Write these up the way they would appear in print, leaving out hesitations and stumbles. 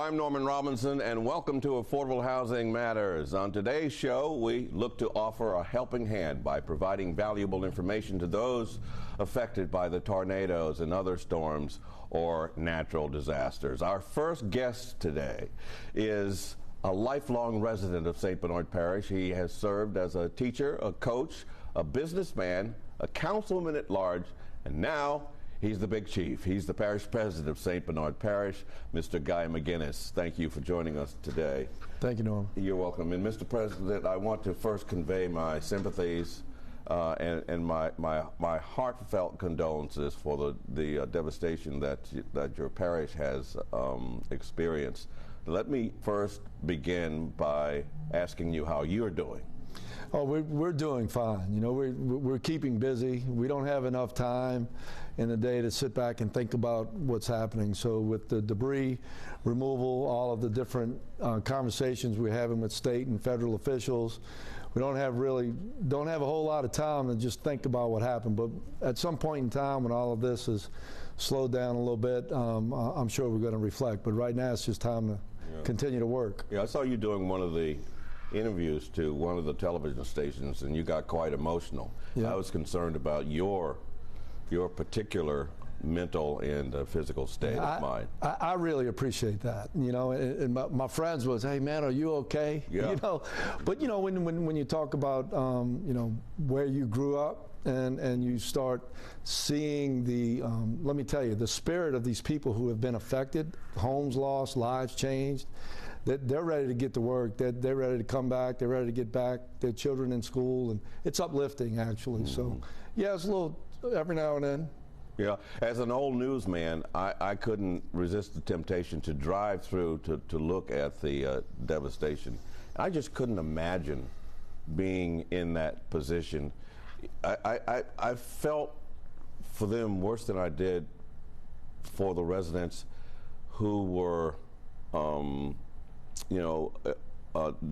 I'm Norman Robinson, and welcome to Affordable Housing Matters. On today's show, we look to offer a helping hand by providing valuable information to those affected by the tornadoes and other storms or natural disasters. Our first guest today is a lifelong resident of St. Bernard Parish. He has served as a teacher, a coach, a businessman, a councilman at large, and now he's the big chief. He's the parish president of St. Bernard Parish, Mr. Guy McGinnis. Thank you for joining us today. Thank you, Norm. You're welcome. And Mr. President, I want to first convey my sympathies and my heartfelt condolences for the devastation that your parish has experienced. Let me first begin by asking you how you're doing. Oh, we're doing fine. You know, we're keeping busy. We don't have enough time in the day to sit back and think about what's happening. So with the debris removal, all of the different conversations we're having with state and federal officials, we don't have a whole lot of time to just think about what happened. But at some point in time, when all of this is slowed down a little bit, I'm sure we're going to reflect. But right now, it's just time to continue to work. Yeah, I saw you doing one of the interviews to one of the television stations, and you got quite emotional. Yeah. I was concerned about your particular mental and physical state of mind. I really appreciate that. You know, and my friends was, "Hey man, are you okay?" Yeah. You know, but you know when you talk about you know where you grew up and you start seeing the let me tell you, the spirit of these people who have been affected, homes lost, lives changed, that they're ready to get to work, that they're ready to come back, they're ready to get back their children in school, and it's uplifting actually. Mm-hmm. So yeah, it's a little every now and then. Yeah, as an old newsman, I couldn't resist the temptation to drive through to look at the devastation. I just couldn't imagine being in that position. I felt for them worse than I did for the residents who were,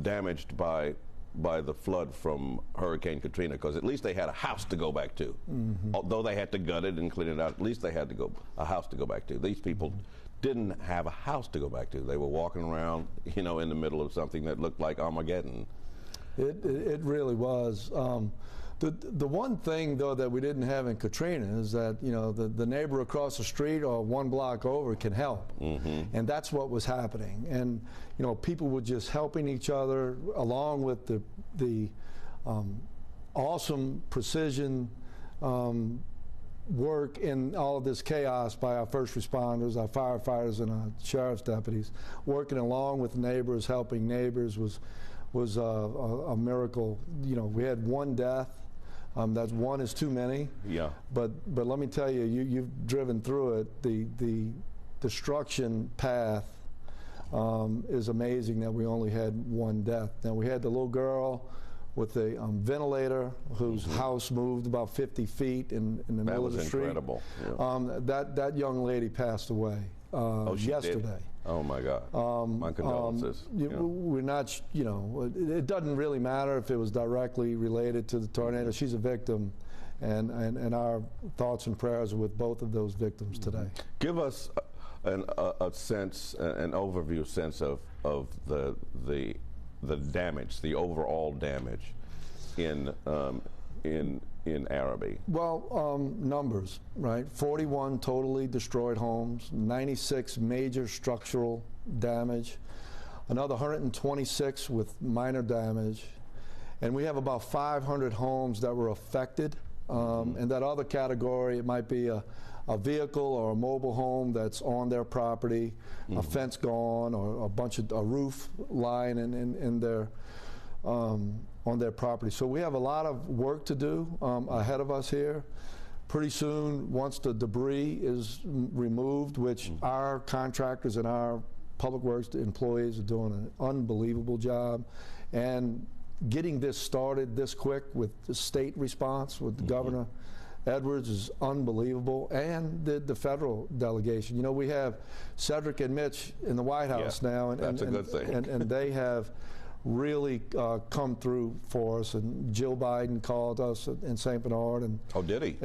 damaged by the flood from Hurricane Katrina, because at least they had a house to go back to. Mm-hmm. Although they had to gut it and clean it out, at least they had a house to go back to. These people didn't have a house to go back to. They were walking around, in the middle of something that looked like Armageddon. It really was. The one thing, though, that we didn't have in Katrina is that, the neighbor across the street or one block over can help. Mm-hmm. And that's what was happening. And, people were just helping each other along with the awesome precision work in all of this chaos by our first responders, our firefighters, and our sheriff's deputies. Working along with neighbors, helping neighbors was a miracle. We had one death. That's one is too many. Yeah. But let me tell you, you've driven through it. The destruction path is amazing that we only had one death. Now we had the little girl with a ventilator whose house moved about 50 feet in the middle of the street. That was incredible. Yeah. That young lady passed away yesterday. Did? Oh my God! My condolences. We're not, it doesn't really matter if it was directly related to the tornado. She's a victim, and our thoughts and prayers are with both of those victims today. Give us a sense, an overview sense of the damage, the overall damage in Arabi. Well, numbers, right? 41 totally destroyed homes, 96 major structural damage, another 126 with minor damage, and we have about 500 homes that were affected. And that other category, it might be a vehicle or a mobile home that's on their property, a fence gone, or a roof lying in their on their property. So we have a lot of work to do ahead of us here. Pretty soon, once the debris is removed, which our contractors and our public works employees are doing an unbelievable job, and getting this started this quick with the state response with Governor Edwards is unbelievable, and the federal delegation. We have Cedric and Mitch in the White House now, and that's a good thing. And they have really come through for us. And Jill Biden called us in St. Bernard. And oh, did he?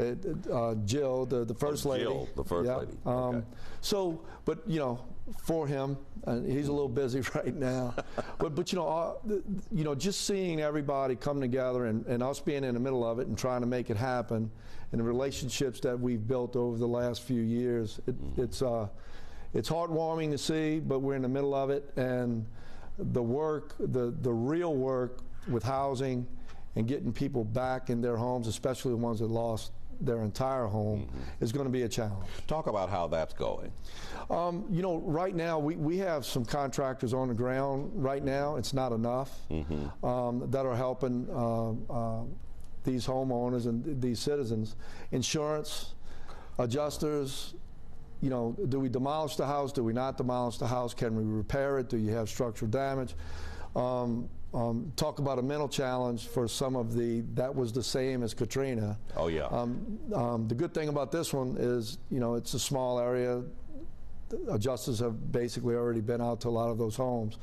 Jill, the first lady. Jill, the first lady. Okay. So, but you know, for him, he's a little busy right now. but you know, just seeing everybody come together and us being in the middle of it and trying to make it happen, and the relationships that we've built over the last few years, it's heartwarming to see. But we're in the middle of it, and the work, the real work with housing and getting people back in their homes, especially the ones that lost their entire home, is going to be a challenge. Talk about how that's going. You know, right now we have some contractors on the ground right now. It's not enough that are helping these homeowners and these citizens. Insurance, adjusters. You know, do we demolish the house? Do we not demolish the house? Can we repair it? Do you have structural damage? Talk about a mental challenge for some of that was the same as Katrina. Oh, yeah. The good thing about this one is, you know, it's a small area. Adjusters have basically already been out to a lot of those homes.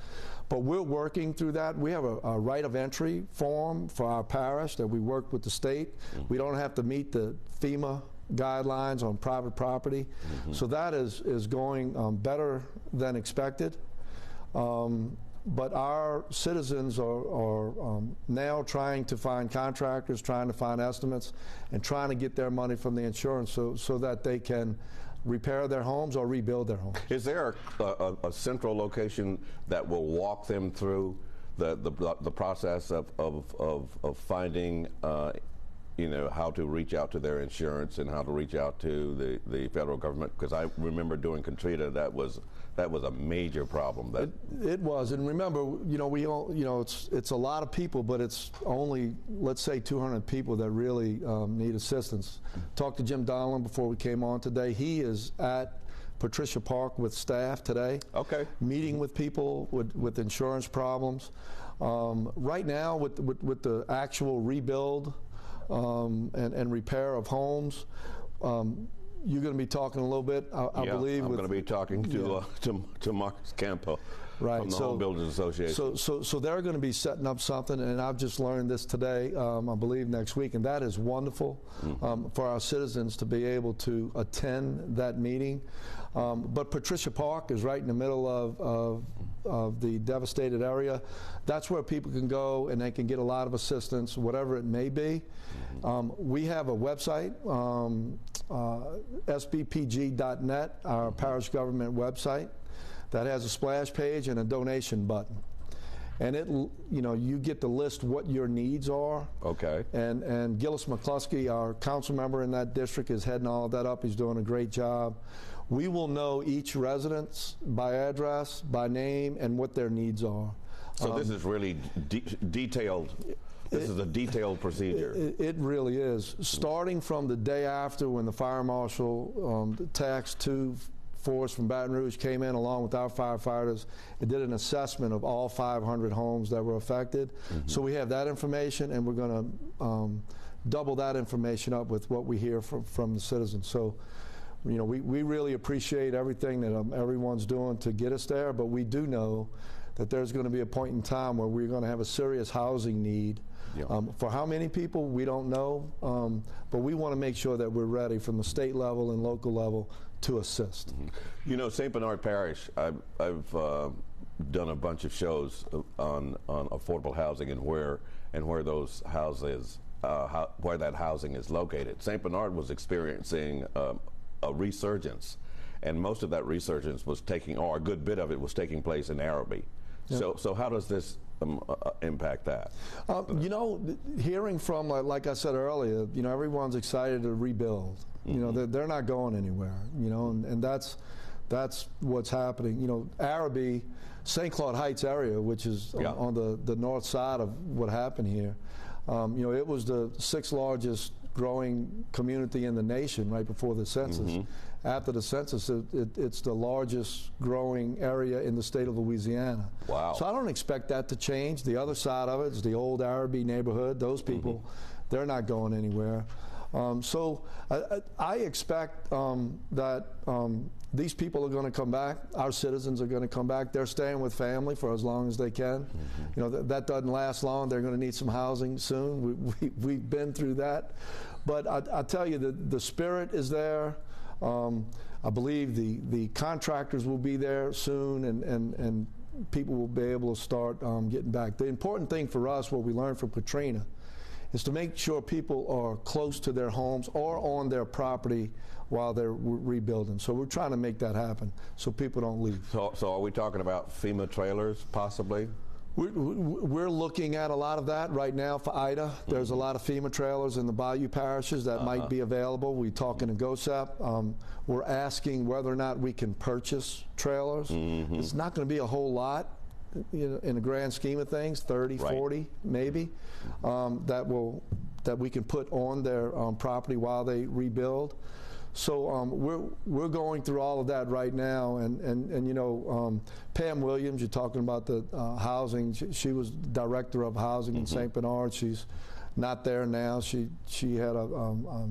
But we're working through that. We have a right of entry form for our parish that we work with the state. We don't have to meet the FEMA guidelines on private property. So that is going better than expected. But our citizens are now trying to find contractors, trying to find estimates, and trying to get their money from the insurance so that they can repair their homes or rebuild their homes. Is there a central location that will walk them through the process of finding you know, how to reach out to their insurance and how to reach out to the federal government? Because I remember during Katrina that was a major problem. It was, and remember, you know, it's a lot of people, but it's only, let's say, 200 people that really need assistance. Talked to Jim Donlan before we came on today. He is at Patricia Park with staff today. Okay. Meeting with people with insurance problems. Right now, with the actual rebuild and repair of homes, you're going to be talking a little bit, I believe. I'm going to be talking to Marcus Campo from the Home Builders Association. So they're going to be setting up something, and I've just learned this today, I believe next week, and that is wonderful for our citizens to be able to attend that meeting. But Patricia Park is right in the middle of the devastated area. That's where people can go and they can get a lot of assistance, whatever it may be. We have a website, sbpg.net, our parish government website, that has a splash page and a donation button. And you get to list what your needs are. Okay. And Gillis McCluskey, our council member in that district, is heading all of that up. He's doing a great job. We will know each residence by address, by name, and what their needs are. So this is really detailed. This is a detailed procedure. It really is. Starting from the day after when the fire marshal, the Tax 2 force from Baton Rouge came in along with our firefighters and did an assessment of all 500 homes that were affected. So we have that information, and we're going to double that information up with what we hear from the citizens. So, you know, we really appreciate everything that everyone's doing to get us there, but we do know that there's going to be a point in time where we're going to have a serious housing need. For how many people, we don't know, but we want to make sure that we're ready from the state level and local level to assist. You know, St. Bernard Parish, I've done a bunch of shows on affordable housing and where those houses, where that housing is located. St. Bernard was experiencing a resurgence, and most of that resurgence was or a good bit of it was taking place in Arabi. Yep. So how does this impact that? You know, hearing from, like I said earlier, you know, everyone's excited to rebuild. You know, they're not going anywhere, you know, and that's what's happening. You know, Arabi, St. Claude Heights area, which is on the north side of what happened here, you know, it was the 6th largest growing community in the nation right before the census. After the census, it's the largest growing area in the state of Louisiana. Wow. So I don't expect that to change. The other side of it is the old Arabi neighborhood. Those people, they're not going anywhere. So I expect that these people are going to come back. Our citizens are going to come back. They're staying with family for as long as they can. You know, that doesn't last long. They're going to need some housing soon. We've been through that. But I tell you, the spirit is there. I believe the contractors will be there soon, and people will be able to start getting back. The important thing for us, what we learned from Katrina, is to make sure people are close to their homes or on their property while they're rebuilding. So we're trying to make that happen so people don't leave. So are we talking about FEMA trailers possibly? We're looking at a lot of that right now for Ida. There's a lot of FEMA trailers in the bayou parishes that might be available. We're talking to GOSAP. We're asking whether or not we can purchase trailers. It's not going to be a whole lot, you know, in the grand scheme of things, 30, 40 maybe, that we can put on their property while they rebuild. So we're going through all of that right now, and you know, Pam Williams, you're talking about the housing. She was director of housing in St. Bernard. She's not there now. She had a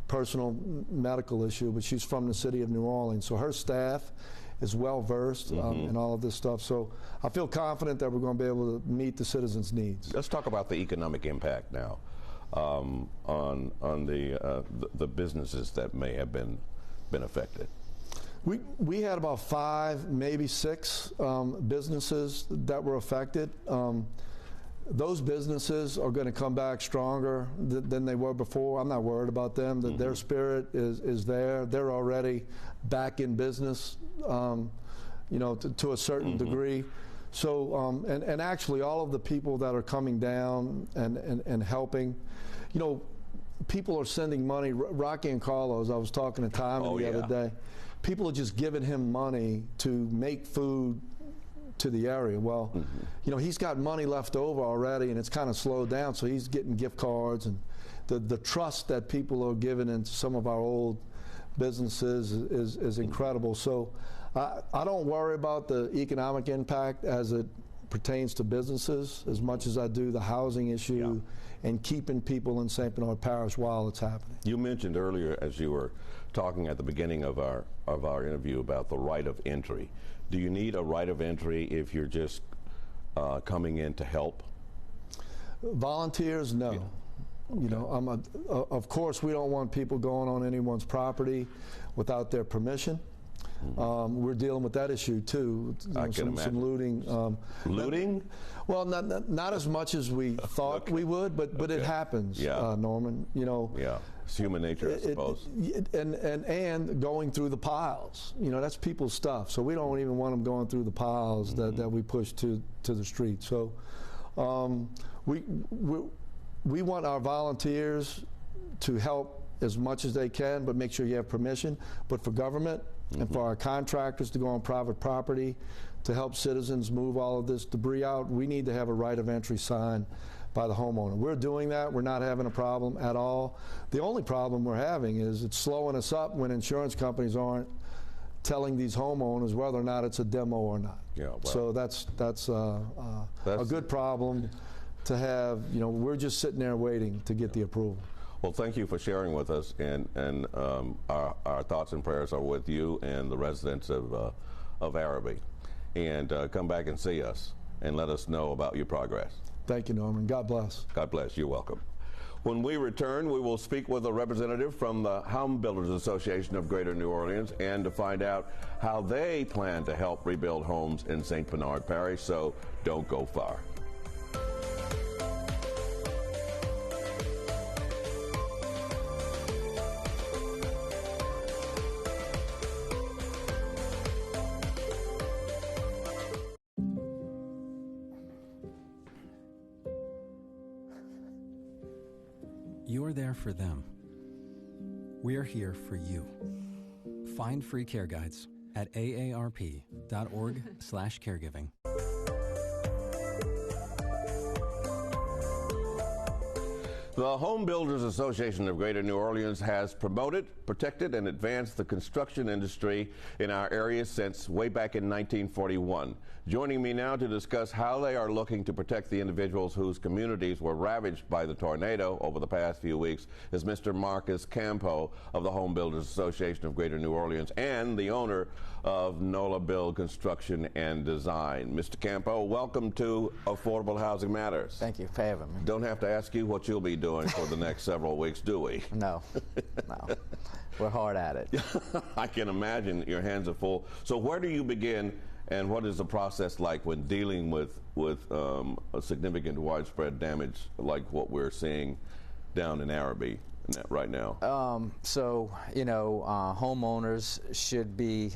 personal medical issue, but she's from the city of New Orleans. So her staff is well versed in all of this stuff. So I feel confident that we're going to be able to meet the citizens' needs. Let's talk about the economic impact now. On the businesses that may have been affected. We had about 5, maybe 6 businesses that were affected. Those businesses are going to come back stronger than they were before. I'm not worried about them. Their spirit is there. They're already back in business, you know, to a certain degree. So, and actually all of the people that are coming down and helping, you know, people are sending money. Rocky and Carlos, I was talking to Tommy the other day. People are just giving him money to make food to the area. Well, you know, he's got money left over already, and it's kind of slowed down, so he's getting gift cards. And the trust that people are giving into some of our old businesses is incredible. So I don't worry about the economic impact as it pertains to businesses as much as I do the housing issue and keeping people in St. Bernard Parish while it's happening. You mentioned earlier, as you were talking at the beginning of our interview, about the right of entry. Do you need a right of entry if you're just coming in to help? Volunteers, no. You know, of course, we don't want people going on anyone's property without their permission. We're dealing with that issue too. I can imagine. Some looting. Looting? Well, not as much as we thought we would, but it happens, Norman. You know. Yeah, it's human nature, I suppose. And going through the piles. You know, that's people's stuff. So we don't even want them going through the piles that we push to the street. So we want our volunteers to help as much as they can, but make sure you have permission. But for government and for our contractors to go on private property to help citizens move all of this debris out, we need to have a right of entry sign by the homeowner. We're doing that. We're not having a problem at all. The only problem we're having is it's slowing us up when insurance companies aren't telling these homeowners whether or not it's a demo or not. Yeah, well, so that's a good problem to have. You know, we're just sitting there waiting to get the approval. Well, thank you for sharing with us, and our thoughts and prayers are with you and the residents of Araby. And come back and see us and let us know about your progress. Thank you, Norman. God bless. God bless. You're welcome. When we return, we will speak with a representative from the Home Builders Association of Greater New Orleans and to find out how they plan to help rebuild homes in St. Bernard Parish. So don't go far. You're there for them. We're here for you. Find free care guides at aarp.org/caregiving. The Home Builders Association of Greater New Orleans has promoted, protected, and advanced the construction industry in our area since way back in 1941. Joining me now to discuss how they are looking to protect the individuals whose communities were ravaged by the tornado over the past few weeks is Mr. Marcus Campo of the Home Builders Association of Greater New Orleans and the owner of NOLA Build Construction and Design. Mr. Campo, welcome to Affordable Housing Matters. Thank you for having me. Don't have to ask you what you'll be doing for the next several weeks, do we? No, no. We're hard at it. I can imagine your hands are full. So where do you begin, and what is the process like when dealing with a significant widespread damage like what we're seeing down in Arabi right now? So, you know, homeowners should be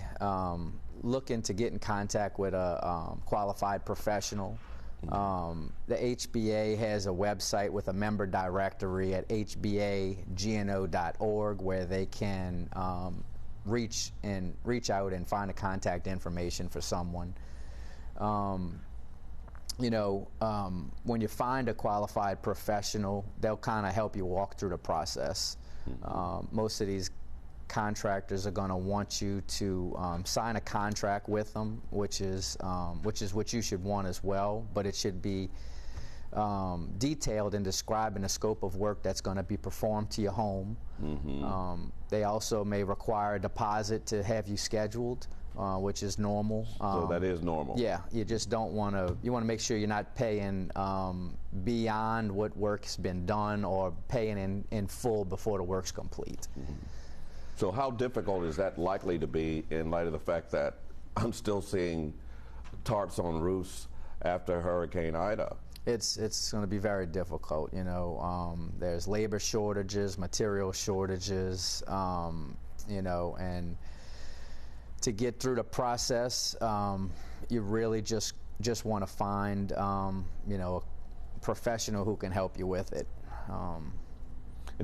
looking to get in contact with a qualified professional. The HBA has a website with a member directory at HBAGNO.org where they can reach out and find a contact information for someone. You know, when you find a qualified professional, they'll kind of help you walk through the process. Most of these contractors are going to want you to sign a contract with them, which is what you should want as well, but it should be detailed and describing the scope of work that's going to be performed to your home. They also may require a deposit to have you scheduled, which is normal. So that is normal. Yeah, you just don't want to. You want to make sure you're not paying beyond what work's been done or paying in full before the work's complete. So how difficult is that likely to be in light of the fact that I'm still seeing tarps on roofs after Hurricane Ida? It's going to be very difficult. You know, there's labor shortages, material shortages, you know, and to get through the process, you really just want to find, you know, a professional who can help you with it.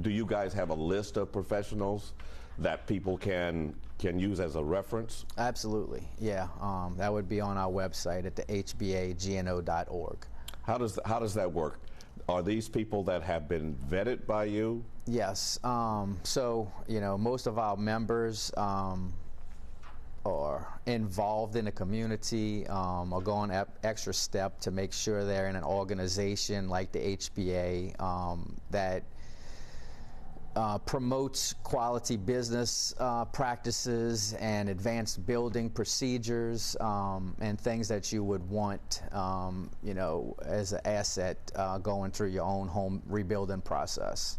Do you guys have a list of professionals that people can use as a reference? Absolutely, yeah. That would be on our website at the HBAGNO.org. How does that work? Are these people that have been vetted by you? Yes. So, you know, most of our members are involved in the community, are going extra step to make sure they're in an organization like the HBA that promotes quality business practices and advanced building procedures and things that you would want, you know, as an asset going through your own home rebuilding process.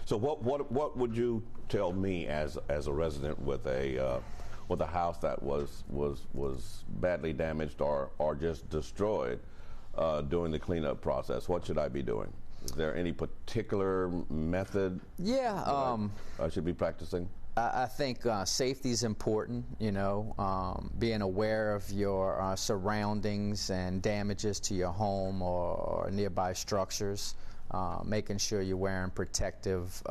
So what would you tell me as a resident with a house that was badly damaged or just destroyed during the cleanup process? What should I be doing? Is there any particular method I should be practicing? I think safety is important, you know, being aware of your surroundings and damages to your home or nearby structures, making sure you're wearing protective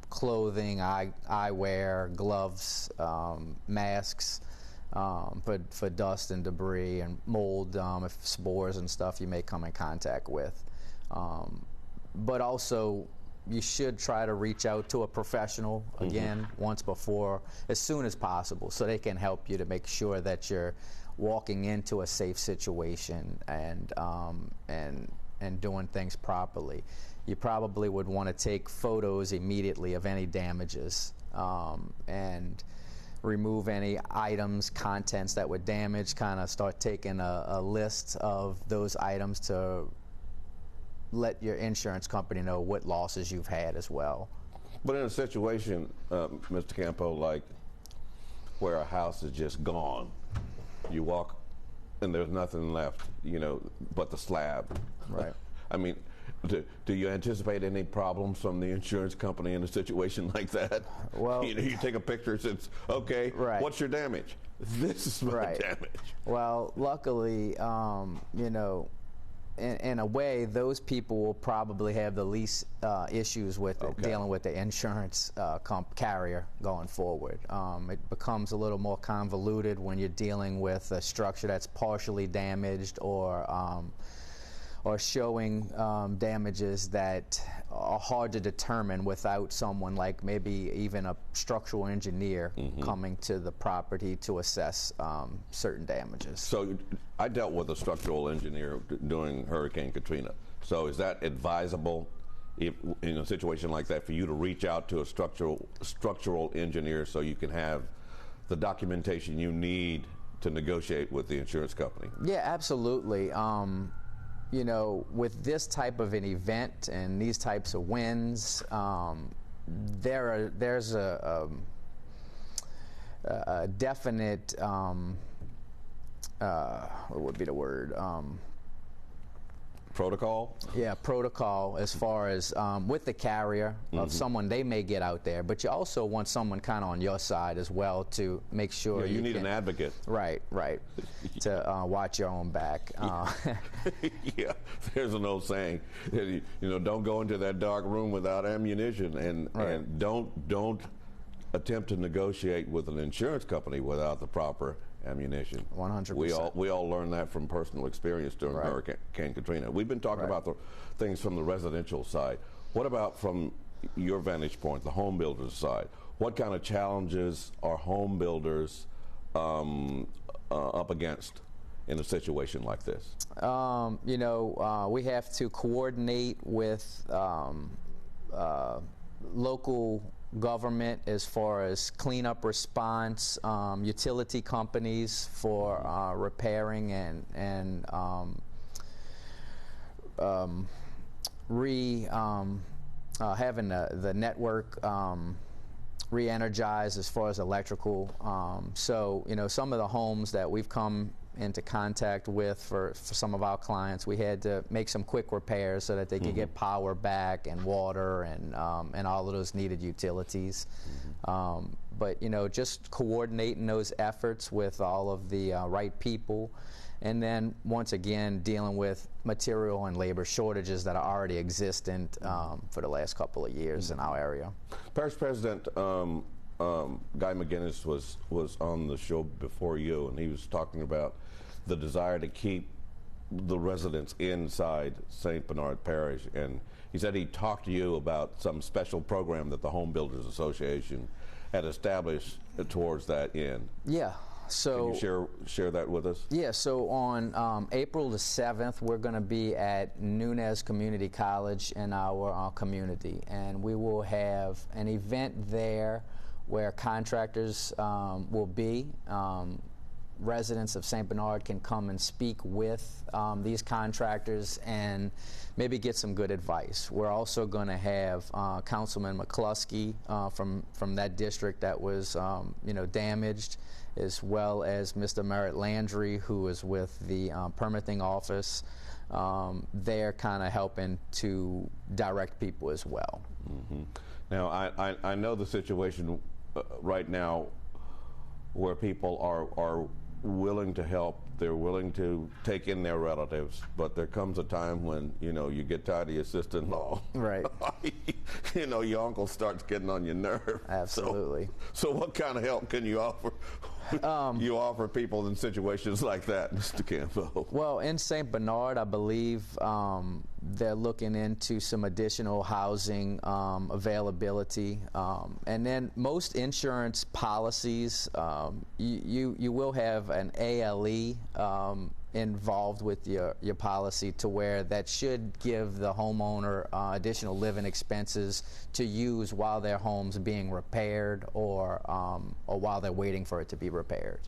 clothing, eyewear, gloves, masks, for dust and debris and mold, if spores and stuff you may come in contact with. But also, you should try to reach out to a professional again once before, as soon as possible, so they can help you to make sure that you're walking into a safe situation and doing things properly. You probably would want to take photos immediately of any damages and remove any items, contents that were damaged, kind of start taking a list of those items to let your insurance company know what losses you've had as well. But in a situation, Mr. Campo, like where a house is just gone, you walk and there's nothing left, you know, but the slab. Right. I mean, do you anticipate any problems from the insurance company in a situation like that? Well, you know, you take a picture and says, okay, right. What's your damage? This is my damage. Well, luckily, you know, in a way, those people will probably have the least issues with it, dealing with the insurance carrier going forward. It becomes a little more convoluted when you're dealing with a structure that's partially damaged or or showing damages that are hard to determine without someone like maybe even a structural engineer coming to the property to assess certain damages. So I dealt with a structural engineer during Hurricane Katrina. So is that advisable if, in a situation like that, for you to reach out to a structural engineer so you can have the documentation you need to negotiate with the insurance company? Yeah, absolutely. You know, with this type of an event and these types of winds, there's a definite, what would be the word? Protocol? Yeah, protocol as far as with the carrier of someone they may get out there, but you also want someone kind of on your side as well to make sure you need an advocate. Right, to watch your own back. Yeah, there's an old saying, you know, don't go into that dark room without ammunition, and don't attempt to negotiate with an insurance company without the proper ammunition. 100%. We all learned that from personal experience during Hurricane Katrina. We've been talking about the things from the residential side. What about from your vantage point, the home builders side? What kind of challenges are home builders up against in a situation like this? You know, we have to coordinate with local government as far as cleanup response, utility companies for repairing and having the network re-energized as far as electrical. So, you know, some of the homes that we've come into contact with for some of our clients, we had to make some quick repairs so that they could get power back and water and all of those needed utilities. But, you know, just coordinating those efforts with all of the right people, and then once again dealing with material and labor shortages that are already existent for the last couple of years in our area. Parish President Guy McGinnis was on the show before you, and he was talking about the desire to keep the residents inside St. Bernard Parish, and he said he talked to you about some special program that the Home Builders Association had established towards that end. Yeah. So can you share that with us? Yeah, so on April the 7th, we're going to be at Nunez Community College in our community, and we will have an event there where contractors will be. Residents of St. Bernard can come and speak with these contractors and maybe get some good advice. We're also going to have Councilman McCluskey from that district that was you know, damaged, as well as Mr. Merritt Landry, who is with the permitting office. They're kind of helping to direct people as well. Now, I know the situation right now where people are willing to help, they're willing to take in their relatives, but there comes a time when, you know, you get tired of your sister-in-law. Right. You know, your uncle starts getting on your nerve. Absolutely. So what kind of help can you offer? You offer people in situations like that, Mr. Campbell? Well, in St. Bernard, I believe they're looking into some additional housing availability. And then most insurance policies, you will have an ALE involved with your policy, to where that should give the homeowner additional living expenses to use while their home's being repaired or while they're waiting for it to be repaired.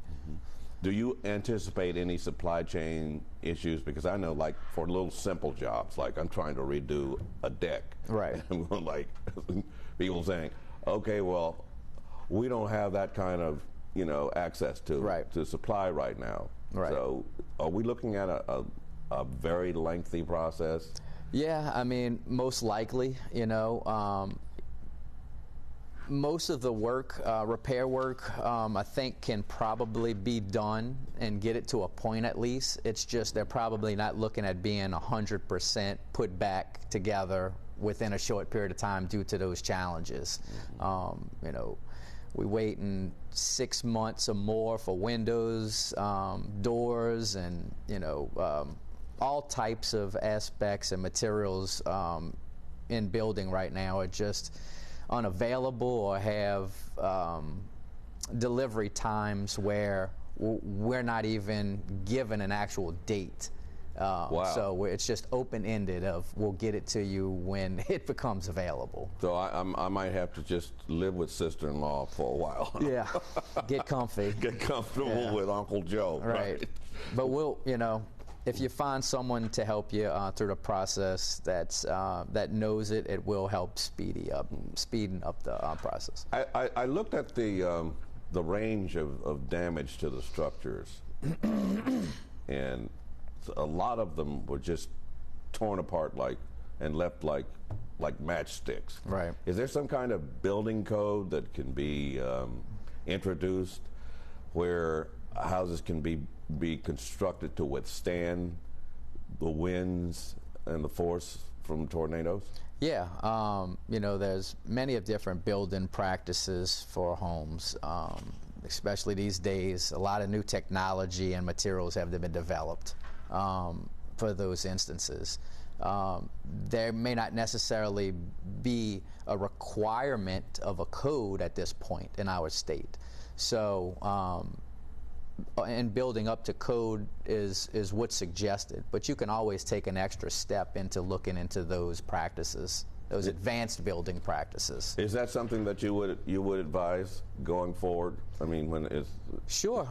Do you anticipate any supply chain issues? Because I know, like, for little simple jobs, like I'm trying to redo a deck. Right. Like, people saying, okay, well, we don't have that kind of, you know, access to supply right now. Right. So are we looking at a very lengthy process? Yeah, I mean, most likely, you know. Most of the work, repair work, I think can probably be done and get it to a point at least. It's just they're probably not looking at being 100% put back together within a short period of time due to those challenges. You know, we waiting 6 months or more for windows, doors, and, you know, all types of aspects and materials in building right now are just unavailable or have delivery times where we're not even given an actual date. Wow. So it's just open-ended of we'll get it to you when it becomes available. So I might have to just live with sister-in-law for a while. Yeah, get comfy. Get comfortable with Uncle Joe. Right. But we'll, if you find someone to help you through the process that knows it, it will help speeding up the process. I looked at the range of damage to the structures, and a lot of them were just torn apart and left like matchsticks. Right. Is there some kind of building code that can be introduced where houses can be constructed to withstand the winds and the force from tornadoes? Yeah, there's many of different building practices for homes, especially these days. A lot of new technology and materials have been developed for those instances. There may not necessarily be a requirement of a code at this point in our state. So, and building up to code is what's suggested, but you can always take an extra step into looking into those practices, those advanced building practices. Is that something that you would advise going forward? I mean, when it's sure,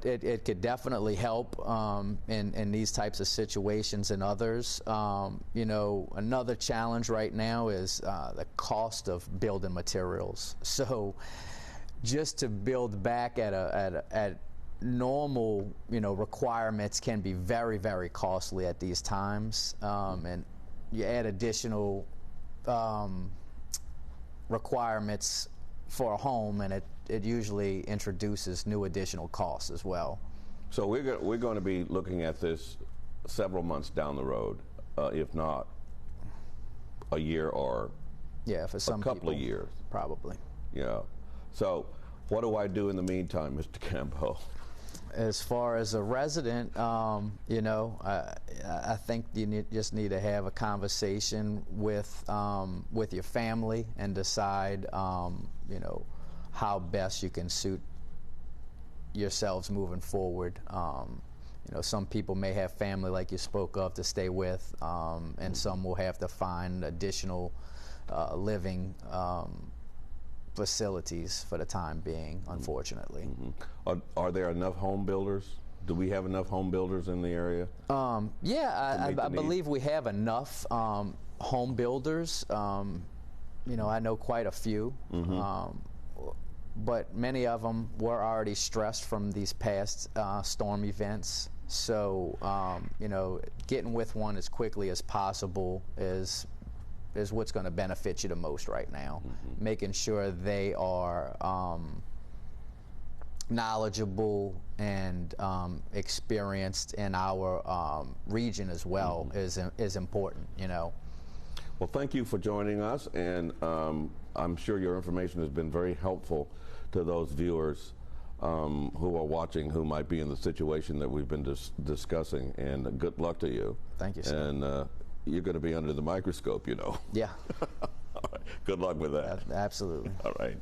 it could definitely help in these types of situations and others. Another challenge right now is the cost of building materials. So, just to build back at normal, requirements can be very, very costly at these times, and you add additional requirements for a home, and it usually introduces new additional costs as well. So we're going to be looking at this several months down the road, if not a year or for some a couple people, of years, probably. Yeah. So what do I do in the meantime, Mr. Campbell? As far as a resident, I think you just need to have a conversation with your family and decide, how best you can suit yourselves moving forward. Some people may have family, like you spoke of, to stay with, and some will have to find additional living facilities for the time being, unfortunately. Mm-hmm. Are there enough home builders? Do we have enough home builders in the area? I believe we have enough home builders. I know quite a few, but many of them were already stressed from these past storm events. So, getting with one as quickly as possible is what's going to benefit you the most right now. Mm-hmm. Making sure they are knowledgeable and experienced in our region as well is important, Well, thank you for joining us, and I'm sure your information has been very helpful to those viewers who are watching who might be in the situation that we've been discussing, and good luck to you. Thank you, sir. And you're going to be under the microscope, Yeah. All right. Good luck with that. Absolutely. All right.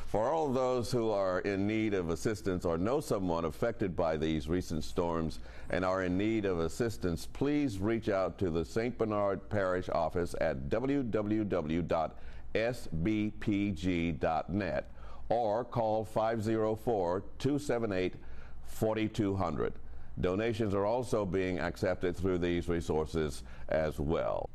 For all of those who are in need of assistance or know someone affected by these recent storms and are in need of assistance, please reach out to the St. Bernard Parish office at www.sbpg.net or call 504-278-4200. Donations are also being accepted through these resources as well.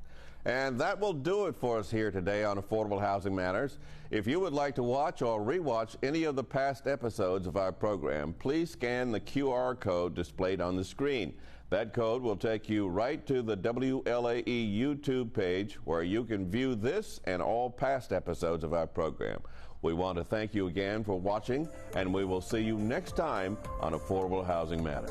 And that will do it for us here today on Affordable Housing Matters. If you would like to watch or rewatch any of the past episodes of our program, please scan the QR code displayed on the screen. That code will take you right to the WLAE YouTube page where you can view this and all past episodes of our program. We want to thank you again for watching, and we will see you next time on Affordable Housing Matters.